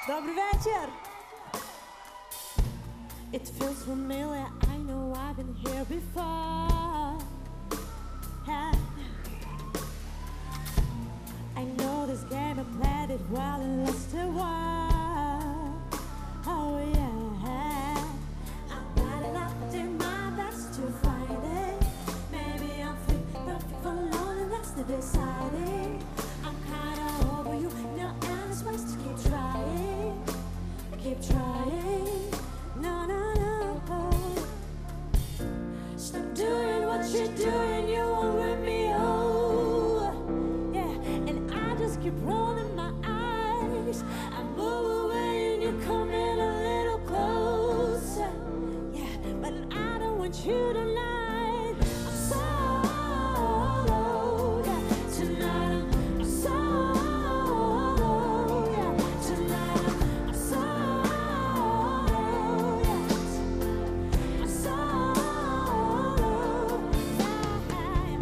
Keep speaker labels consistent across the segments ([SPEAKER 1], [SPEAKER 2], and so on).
[SPEAKER 1] Dobry wieczór! It feels familiar, I know I've been here before. Yeah. I know this game, I played it well and lost it well. Oh yeah. I'm bad enough, I did my best to find it. Maybe I'm fit, perfect for love and that's the deciding. I'm kinda over you, no endless ways to keep trying. Keep trying, no, no, no. Stop doing what you're doing, you won't win me, oh. Yeah, and I just keep rolling my eyes. I move away and you come in a little closer. Yeah, but I don't want you tonight. I'm solo, yeah. Tonight I'm solo, yeah. Tonight I'm solo, yeah. I'm solo, yeah.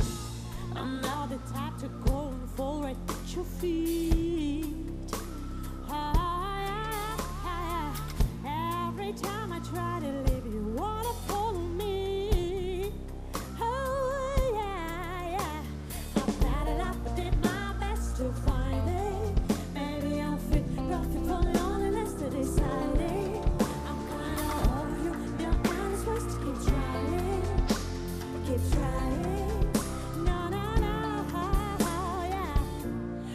[SPEAKER 1] I'm not the type to go and fall right at your feet. Every time I try to leave, you wanna follow me. Oh yeah, yeah. I'm bad enough, I did my best to find it. Maybe I'm fit, perfect for loneliness to deciding. I'm kinda over you, no endless ways to keep trying. Keep trying, no, no, no, yeah.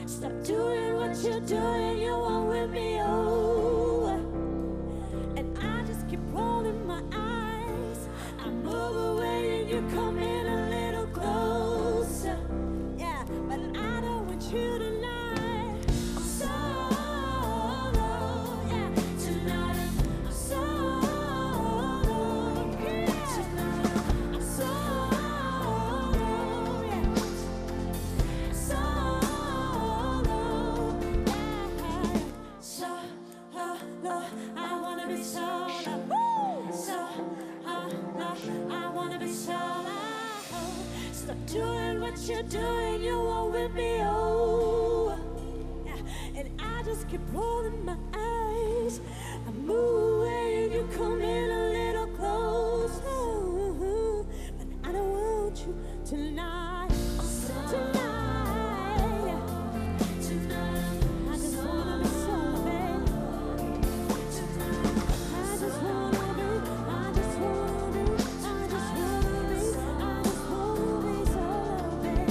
[SPEAKER 1] Stop doing what you're doing, you won't win me, oh. And I just keep rolling my eyes. I move away and you come in a little closer. Yeah, but I don't want you tonight. I'm solo, yeah. Tonight I'm solo, yeah. Tonight I'm solo, yeah. Solo, yeah. Solo, I wanna be solo. Solo, I wanna be solo. Stop doing what you're doing, you won't win me, oh. Yeah, and I just keep rolling my eyes. I move away and you come in a little closer. But I don't want you tonight. Tonight, I just wanna be solo, babe. I just wanna be solo, babe. I just wanna be solo, baby.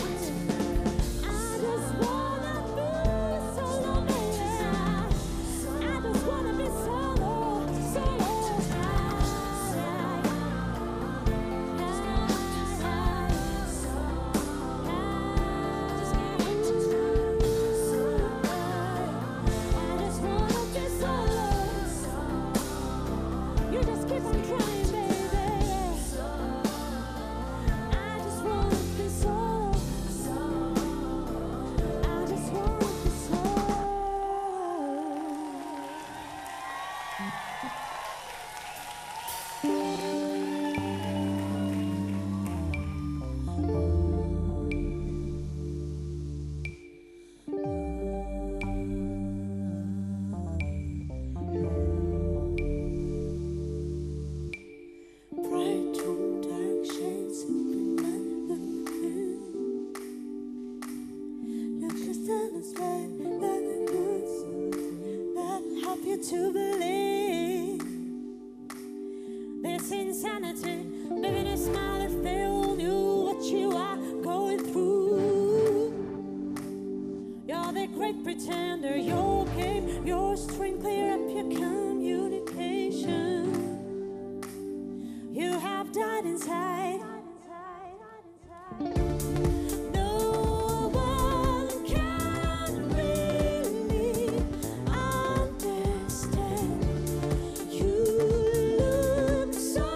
[SPEAKER 1] I just wanna be solo, solo. You just keep on trying, baby. I just wanna be solo. I just wanna be solo. Bright room, dark shades, look at us right, like a good that help you to believe this insanity. Baby, they smile if they all knew what you are going through. You're the great pretender, your game, your strength, clear up your communication. You have died inside. No one can really understand. You look so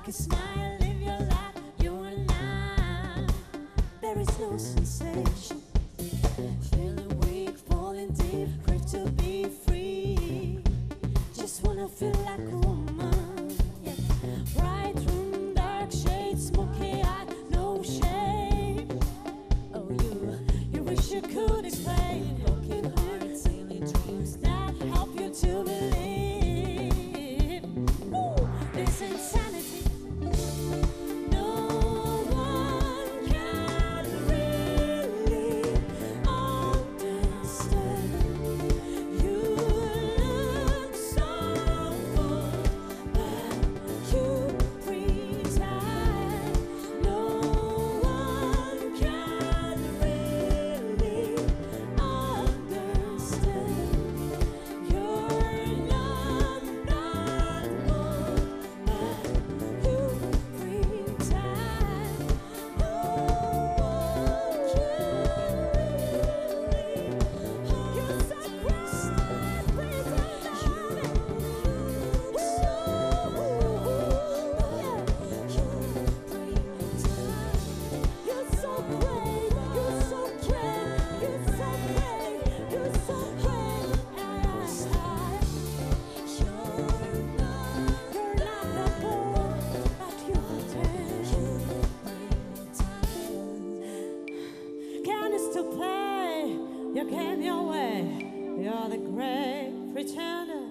[SPEAKER 1] can smile, live your life, you and I. There is no sensation. Feeling weak, falling deep, crave to be free. Just wanna feel like a woman. Yeah. Bright room, dark shades, smoky eye, no shade. Oh, you wish you could explain. Broken hearts, silly dreams that help you to believe. Ooh, this insanity. No one can really understand. You look so full, but you pretend. No one can really understand. You're not full, but you pretend. No one can really. You're so you came your way, you're the great pretender.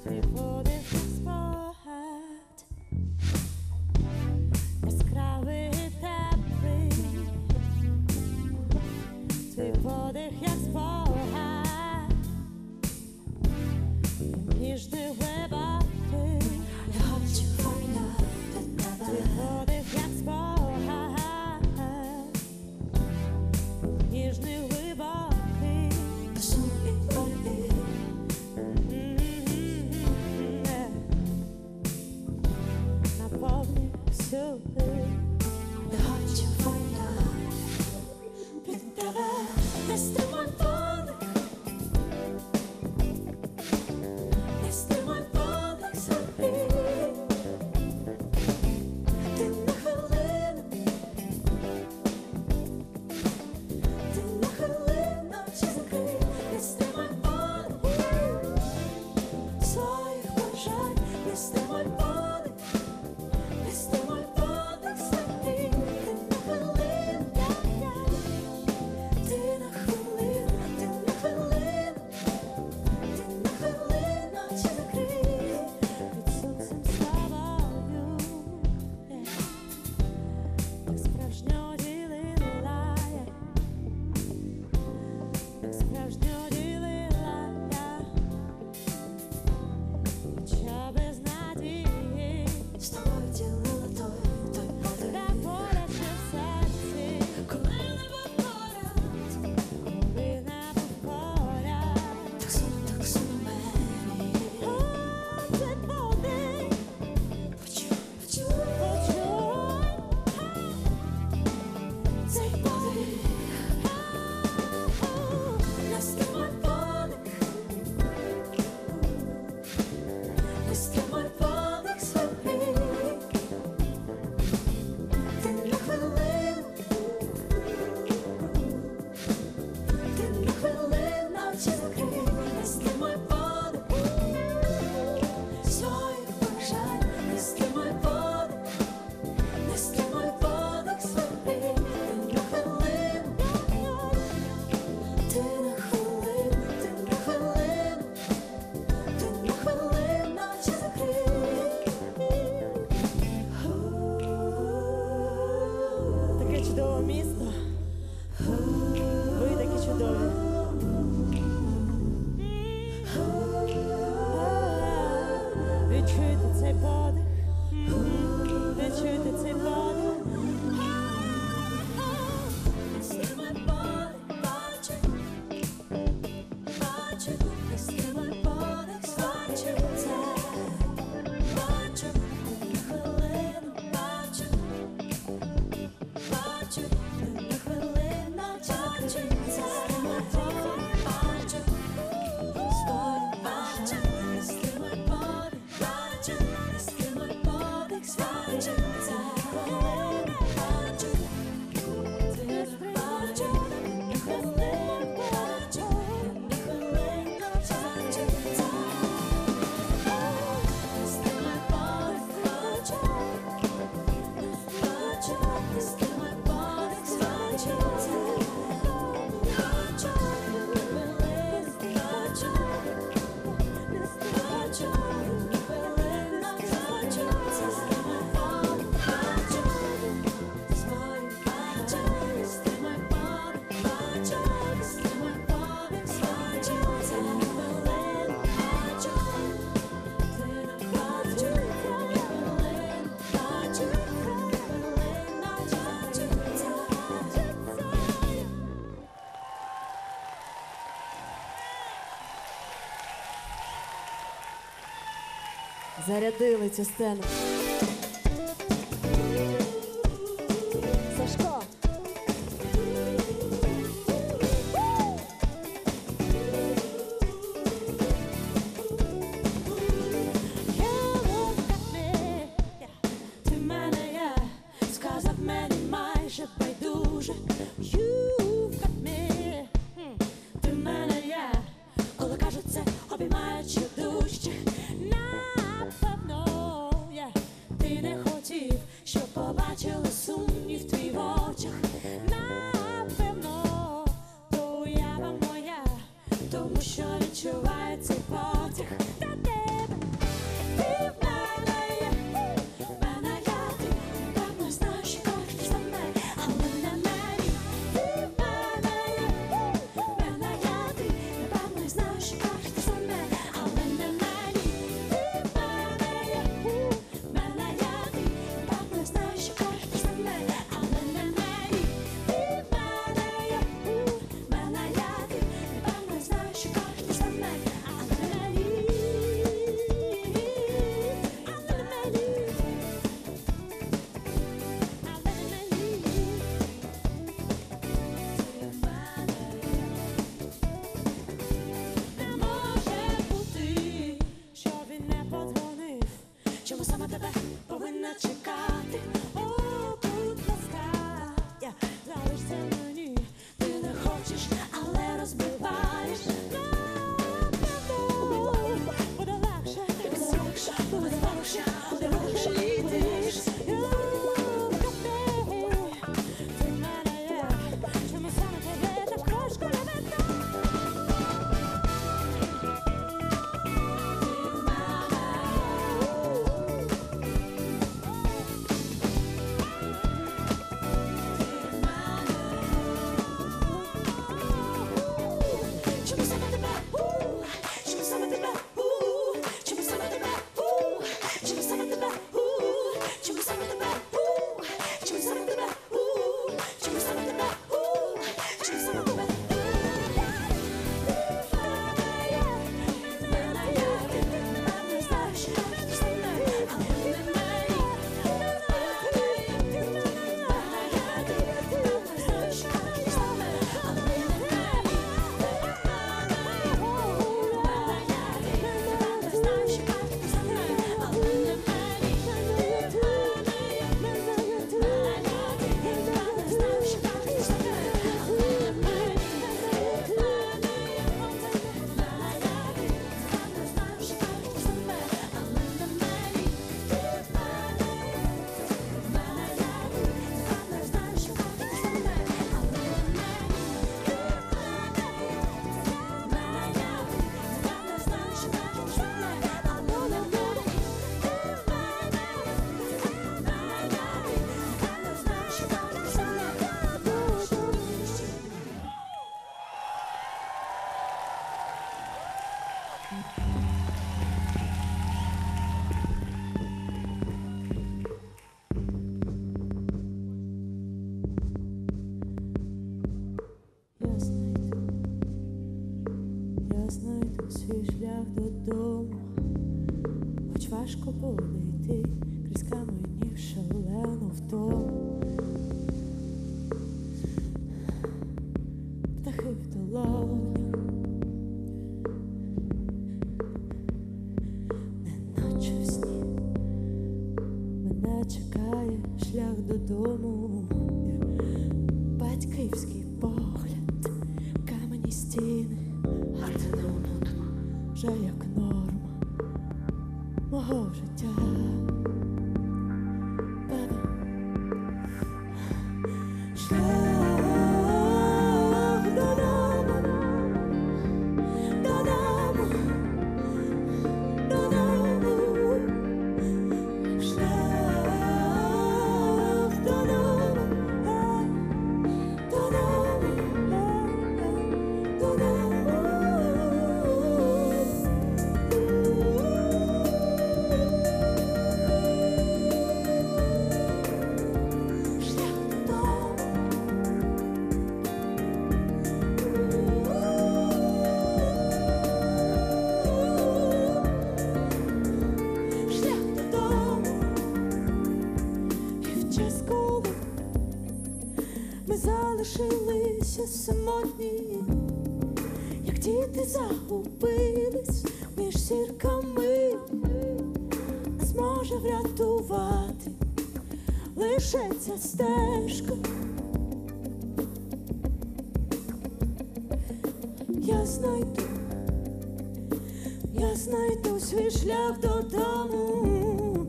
[SPEAKER 1] Твій подих спогад, яскравий і теплий. Твій подих як спогад, ніжний глибокий. Твій подих як спогад, ніжний глибокий. Наповни всюди. Під тебе нестримуй подих, нестримуй подих собі. Ти на хвилину, ти на хвилину очі закрий, нестримуй подих своїх бажань, нестримуй подих. Нестримуй подих собі, ти на хвилину, ти на хвилину, ти на хвилину очі закрий. Під сонцем славою, як справжньо ділила я, як справжньо ділила я, хоча без надії. З тобою ділила той подих. Так боляче в серці, коли не був поряд, коли не був поряд. Так сумно мені. О, цей подих. Почуй. Цей подих. Нестримуй подих. Нестримуй подих собі. Ти на хвилину, ти на хвилину очі закрий. Нестримуй подих своїх бажань. Нестримуй подих, нестримуй подих собі. Ти на хвилину, ти на хвилину, ти на хвилину, ти на хвилину очі закрий. Таке чудове місто. Ви такі чудові. Відчуйте цей подих. Відчуйте цей подих. Зарядили цю сцену. Сашко. Ти мене є, сказав мені майже байдуже. You've got me. Ти мене є, коли кажуть це, обіймаючи дужче. Напевно, ти не хотів, щоб побачили сумнів твій в очах. Напевно, то уява моя, тому що відчуває цей потяг. Та тебе, ти в мене є, в мене я, ти, певно, знаєш, що хочеш за мене, але не мені. Ти в мене є, в мене я, ти, певно, знаєш, що хочеш за мене, але не мені. Ти в мене є, в мене я, ти, певно, знаєш, що хочеш за мене, але не мені. Ти в мене є, в мене я, ти, певно, знаєш, що хочеш за мене, але не мені. Не може бути, що він не подзвонив. Чому саме тебе повинна чекати? О, будь ласка, залишся мені. Ти не хочеш, але розбиваєш. Напевно, буде легше, буде легше, буде легше літиш. Ти в мене є, чому саме тебе так важко любити? Чому саме тебе? Чому саме тебе? Чому саме тебе? Чому саме тебе? Чому саме тебе? Чому саме тебе? Чому саме тебе? Чому саме тебе? Я знайду свій шлях додому, хоч важко буде йти крізь каменів шалену втому. Птахи в долонях, неначе в сні, мене чекає шлях додому, батьківський погляд, камені стіни, а це вже як норма мого життя. Шлях додому, додому, додому, шлях додому, додому, додому. час, коли ми залишилися самотні, як діти загубились між зірками, нас може врятувати лише ця стежка. Я знайду свій шлях додому,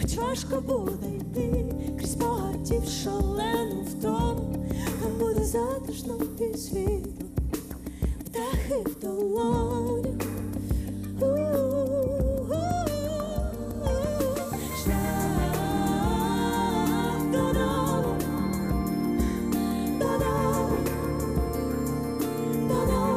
[SPEAKER 1] хоч важко буде йти крізь багатів шалену втому. Там буде затишно і світло, птахи в долонях. Шлях додому, додому, додому.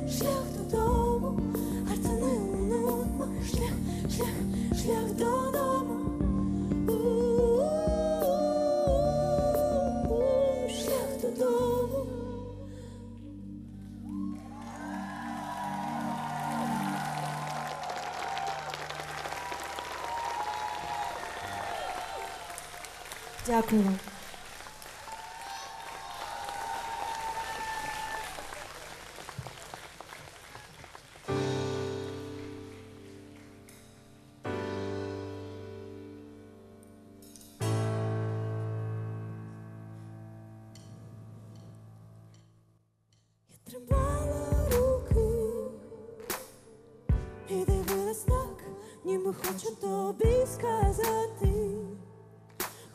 [SPEAKER 1] Шлях додому, додому, додому. Шлях додому,
[SPEAKER 2] Дякую вам.
[SPEAKER 1] Тримала руки і дивилась так, ніби хочу тобі сказати.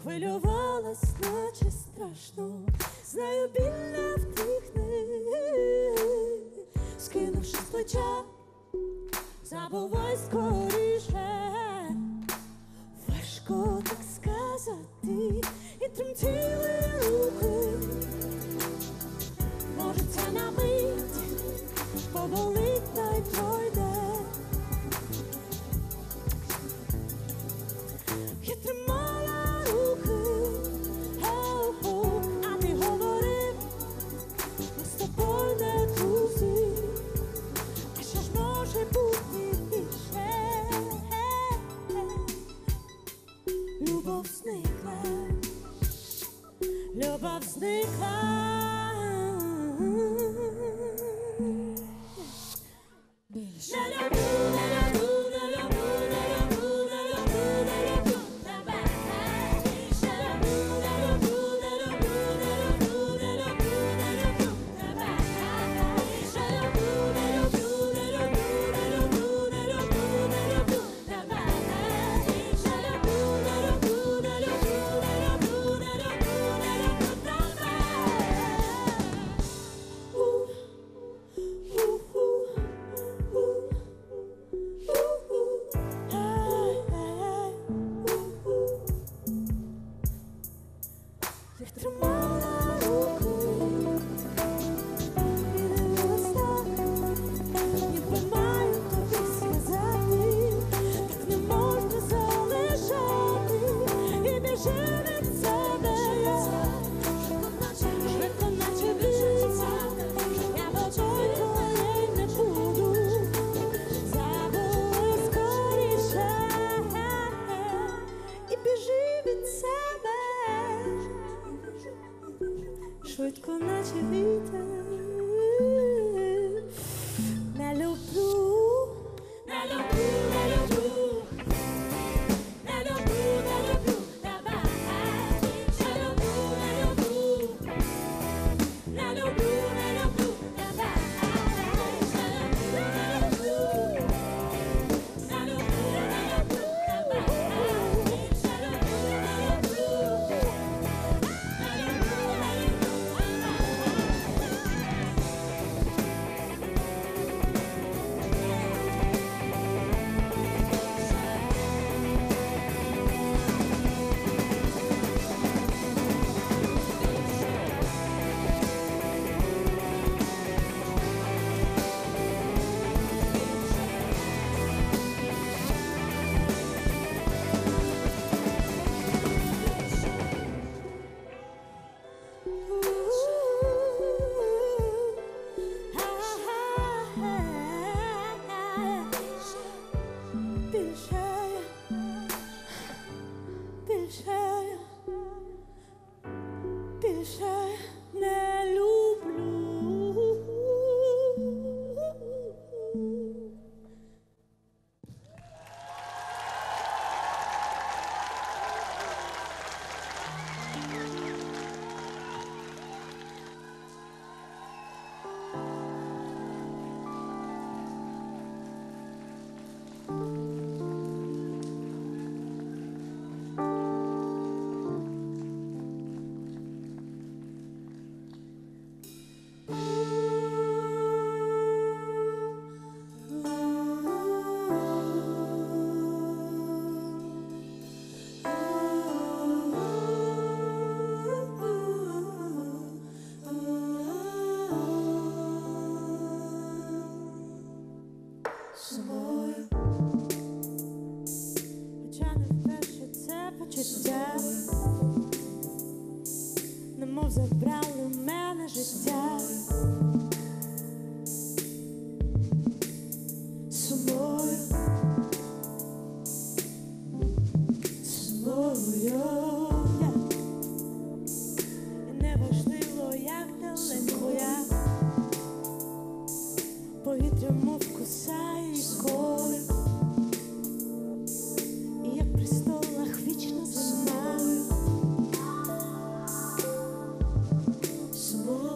[SPEAKER 1] Хвилювалась, наче страшно, знаю, біль не втихне. Скинувши з плеча, забувай скоріше. Важко так сказати, і тремтіли руки. Може, це на мить поболить та й пройде. Я тримала руки, а ти говорив, ми з тобою не друзі. А що ж може бути більше? Любов зникла, любов зникла. тримала руку і дивилася, ніби маю тобі сказати, так не можна залишати і біжи від себе. Швидко наче вітер, я водою твоєї не буду, забули скоріше і біжи від себе. Швидко наче вітер, не люблю, не люблю, не люблю, не люблю, не люблю тебе. Не люблю, не люблю, не люблю, не люблю тебе. Не люблю, не люблю, не люблю тебе. Більше не люблю. Собою, хоча не вперше це почуття, немов забрали в мене життя. Собою, собою, і неважливо, як далеко я, повітря мов кусає іскою, і як при столах вічна зима. Собою,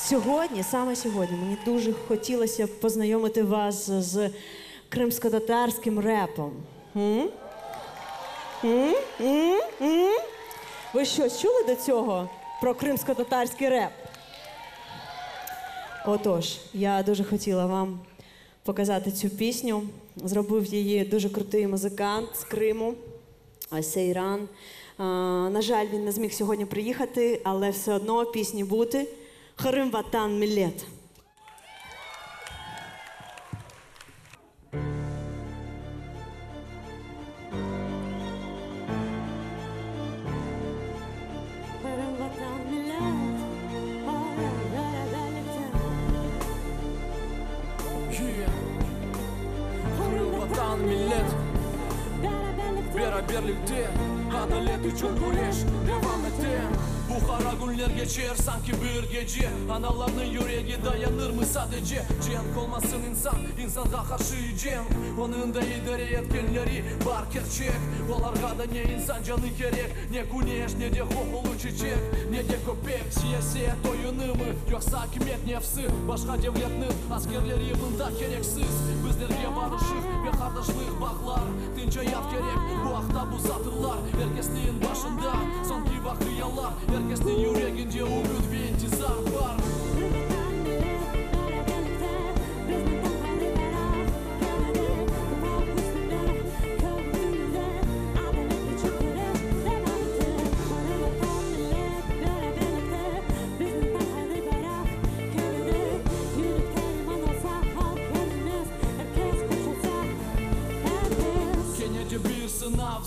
[SPEAKER 2] Сьогодні, саме сьогодні, мені дуже хотілося б познайомити вас з кримсько-татарським репом. Ви щось чули до цього про кримсько-татарський реп? Отож, я дуже хотіла вам показати цю пісню. Зробив її дуже крутий музикант з Криму, Сейран. На жаль, він не зміг сьогодні приїхати, але все одно пісні бути. Харим Ватан Мілет.
[SPEAKER 3] birlikte adalet üçün güreş devam etem. Bu kara günler geçer sanki bir gece. Analarının yüreği dayanır mı sadece? Cenk olmasın insana karşı cenk. Onun da idare etkenleri var gerçek. Olarga da ne insan canı gerek, ne güneş ne de kokulu çiçek, ne de köpek. Siyaset oyunu mu yoksa hakimiyet nefsi? Başka devletinin askerleri bunda gereksiz. Bizlerge barışık ve kardeşlik bağlar. Tinç hayat gerek bu akta bu satırlar. Herkesliğin başında sanki vakıyalar. Herkesnin yüreğince umut ve intizar var.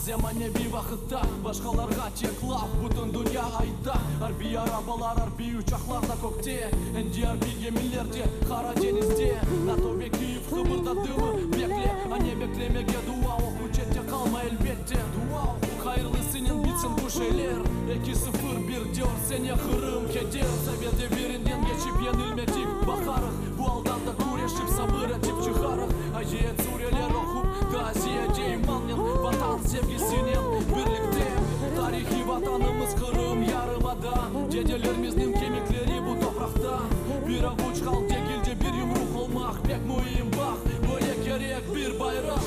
[SPEAKER 3] Zemanevi vakıtta başkalarga tek laf bütün dünya ayda. Harbi arabalar, harbi uçaklar da kokte. Endi harbi gemilerde, Kara denizde. NATO ve Kiev kıpırdadı bekle, anne beklemege dua oku cette kalma elbette. Dua oku hayırlısının bitsin bu şeyler. 2-0-1 diyor seni Kırım keder. Sovyet devrinden geçip yenilmedik bakarık. Bu aldanda güreşip sabır edip çıkarık. Ayet sureler okup taziye imanın vatan sevgisinin birlikte. Tarihi vatanımız Kırım Yarımada. Dedelerimizin kemikleri bu toprakta. Bir avuç kal tekilce bir yumruk olmak pek mühim bak. Böyle gerek bir bayrak.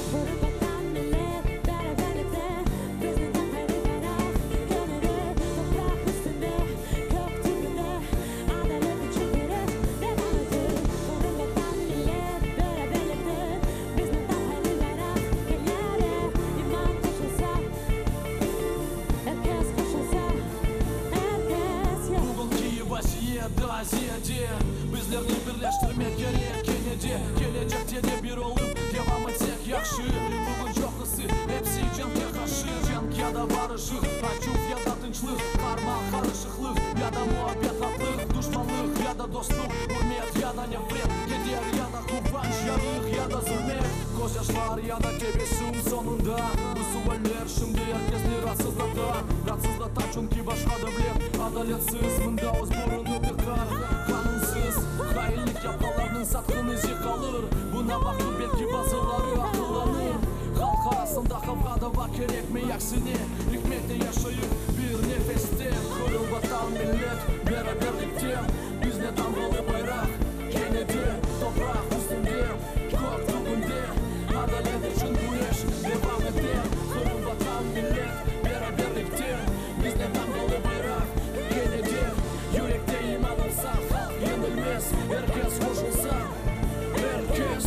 [SPEAKER 3] Bizlerini birleştirmek gerek yenece. Gelecekte de bir olup devam etsek yakşı. Bugün çok ısı hepsi canlıya karşı. Cenk ya da barışık, açık ya da tınçlık, karma karışıklık ya da muhabbet atlık, düşmanlık ya da dostluk, hürmet ya da nefret, keder ya da kıvanç, yarık ya da zulmet, gözyaşlar ya da tebessüm sonunda. Bu sualler şimdi herkesni rahatsızladı. Rahatsızlata çünkü başka devlet adaletsiz, bunda öz burunu tıkar. Hainlik yapanların satkın izi kalır. Buna bakıp belki bazıları akıllanır. Halk arasında kavgada var gerek mi aksine? Hikmette yaşayıp bir nefeste. Kırıl vatan millet beraberlikte. Bizde damgalı bayrak yine de toprak üstünde. Korktuğunda adalet için güneş devam eder. Kırıl vatan millet beraberlikte. Bizde damgalı bayrak yine de yürekte imanım saf. Yenilmez herkes koşulsa. Herkes.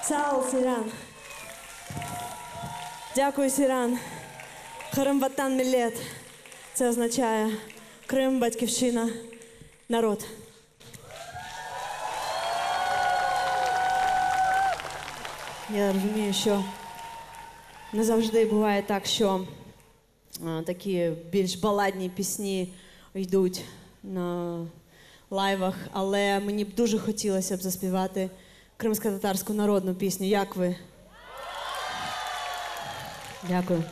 [SPEAKER 2] Сау, Сиран. Дякую, Сиран. Крим ватан мілет. Це означає Крим, батьківщина, народ. Я розумію, що не завжди буває так, що такі більш баладні пісні йдуть на лайвах, але мені б дуже хотілося б заспівати кримсько-татарську народну пісню. Як ви? Дякую.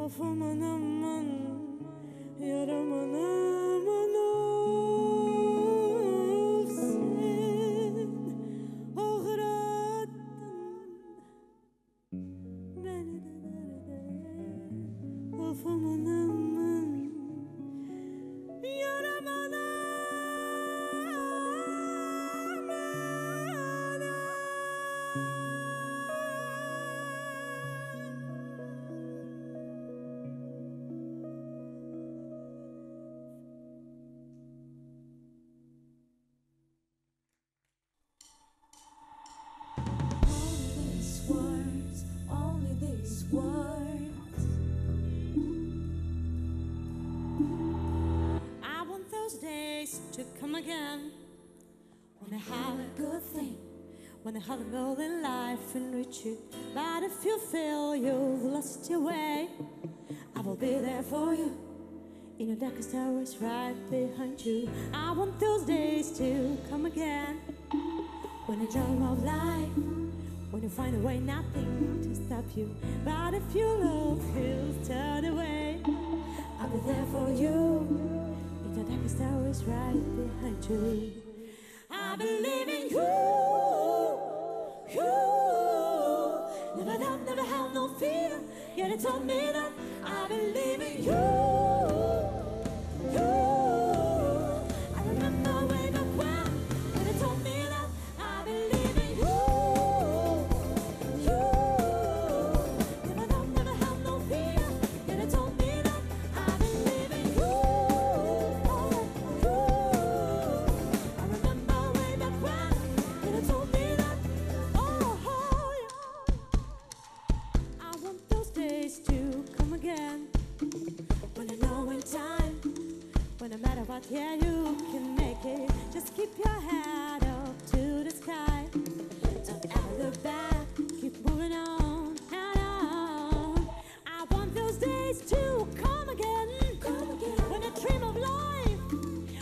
[SPEAKER 1] Of aman aman, yar aman aman of sen ağrattın beni de derde. Of aman aman, yar aman aman. Only these words. I want those days to come again, when I have a good thing, when I have a goal in life and reach it. But if you feel you've lost your way, I will be there for you, in your darkest hours, right behind you. I want those days to come again, when I dream of life, when you find a way, nothing to stop you. But if you look, you'll turn away, I'll be there for you, in the darkest hours, right behind you. I believe in you, you. Never doubt, never have no fear. Yeah, they told me that I believe in you, you. I remember way back when they told me that I believe in you. No matter what, yeah, you can make it. Just keep your head up to the sky. Don't ever look back. Keep moving on and on. I want those days to come again. When you dream of life,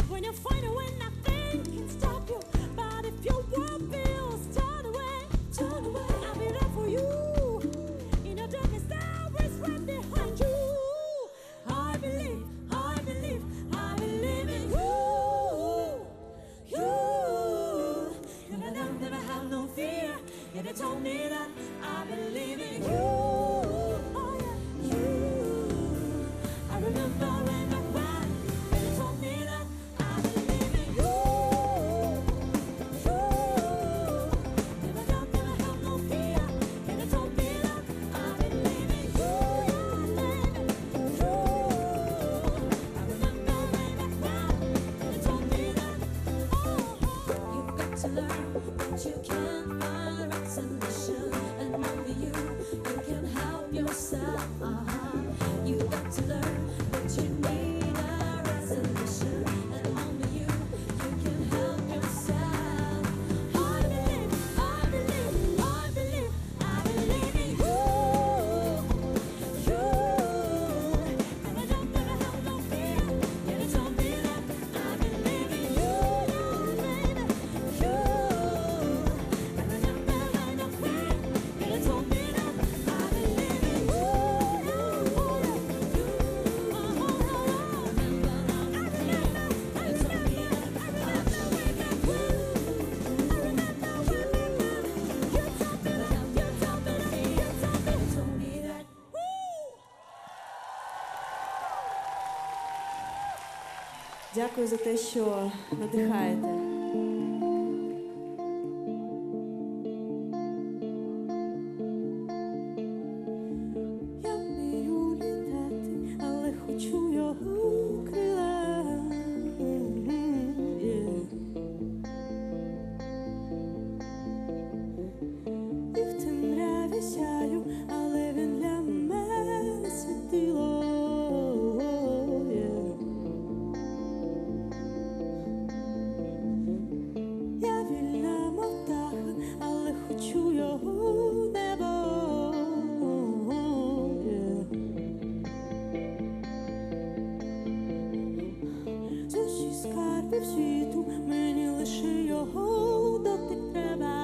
[SPEAKER 1] when you find a way, nothing can stop you. But if your world feels turn away, I'll be there for you. In your darkest hours, right behind you. I believe, I believe, I believe in you. You never have no fear. Yeah, they told me that I believe in you. Oh yeah, you. I remember when I cried, and they told me that I believe in you. You never have no fear. Yeah, they told me that I believe in you. You. I remember when I cried, and they told me that. You've got to learn that you can't find a resolution, and only you can help yourself. You've got to learn that you need a resolution, and only you can help yourself. I believe, I believe, I believe, I believe in you. You never have no fear. Yeah, they told me that I believe in you, baby. You. I remember when I cried. Yeah, they told me that I believe in you.
[SPEAKER 2] Дякую за те, що надихаєте.
[SPEAKER 1] Я вмію літати, але хочу його крила. І в темряві сяю, але він для мене світило. Я вільна, мов птаха, але хочу його небо. З усіх скарбів світу мені лише його дотик треба.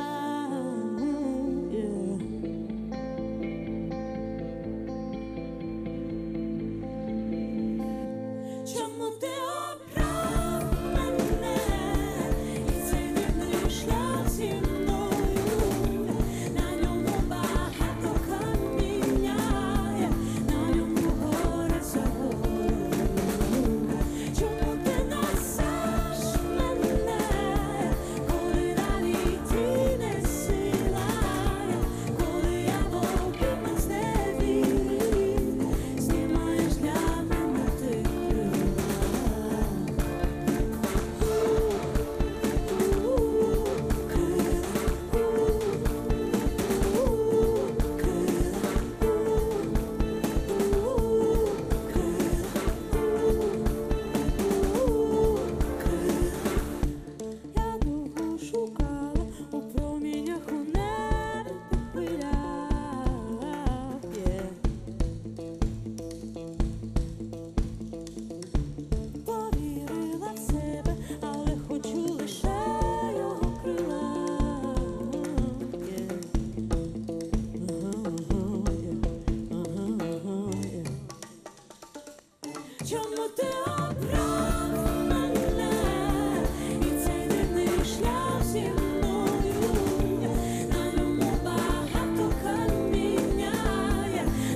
[SPEAKER 1] Чому ти обрав мене і цей дивний шлях зі мною? На ньому багато каміння,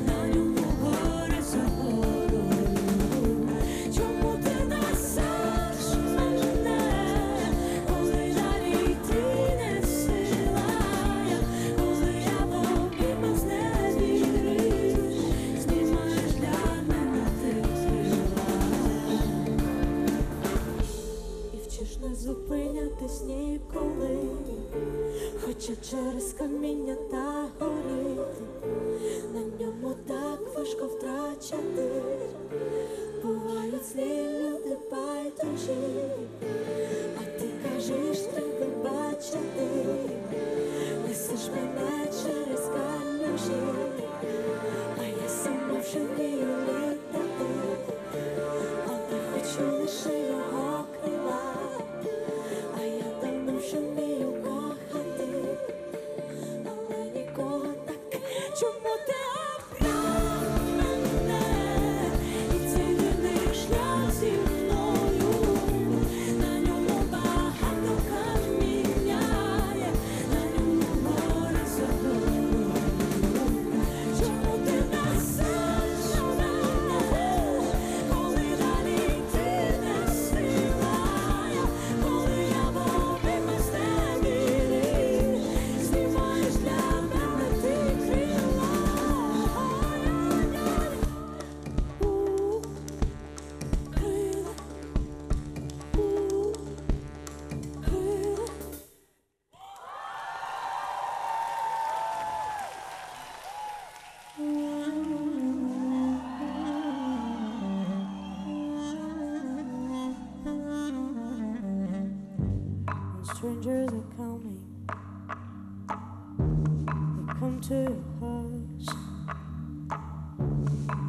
[SPEAKER 1] на ньому гори за горою. Чому ти несеш мене, коли далі йти не сила? Коли я в обіймах зневірюсь, знімаєш для мене ти крила. І вчиш не зупинятись ніколи, хоча через каміння та горити. На ньому так важко втрачати, бувають злі люди байдужі, а ти кажеш, треба бачити. Несеш мене через калюжі, а я сама вже вмію літати, але хочу лише його крила, а я давно вже вмію кохати, але нікого так. Чому ти обрав мене і цей дивний шлях зі мною? На ньому багато каміння, на ньому гори за горою. Чому ти несеш мене, коли далі йти не сила? Коли я в обіймах зневірюсь, знімаєш для мене ти крила. Крила, крила. When strangers are coming, they come to your house,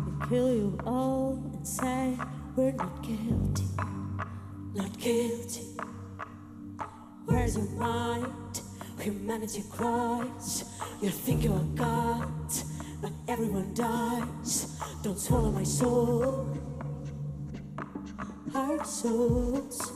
[SPEAKER 1] they kill you all and say we're not guilty, not guilty. Where's your mind? Humanity cries. You think you are God, but everyone dies. Don't swallow my soul, our souls.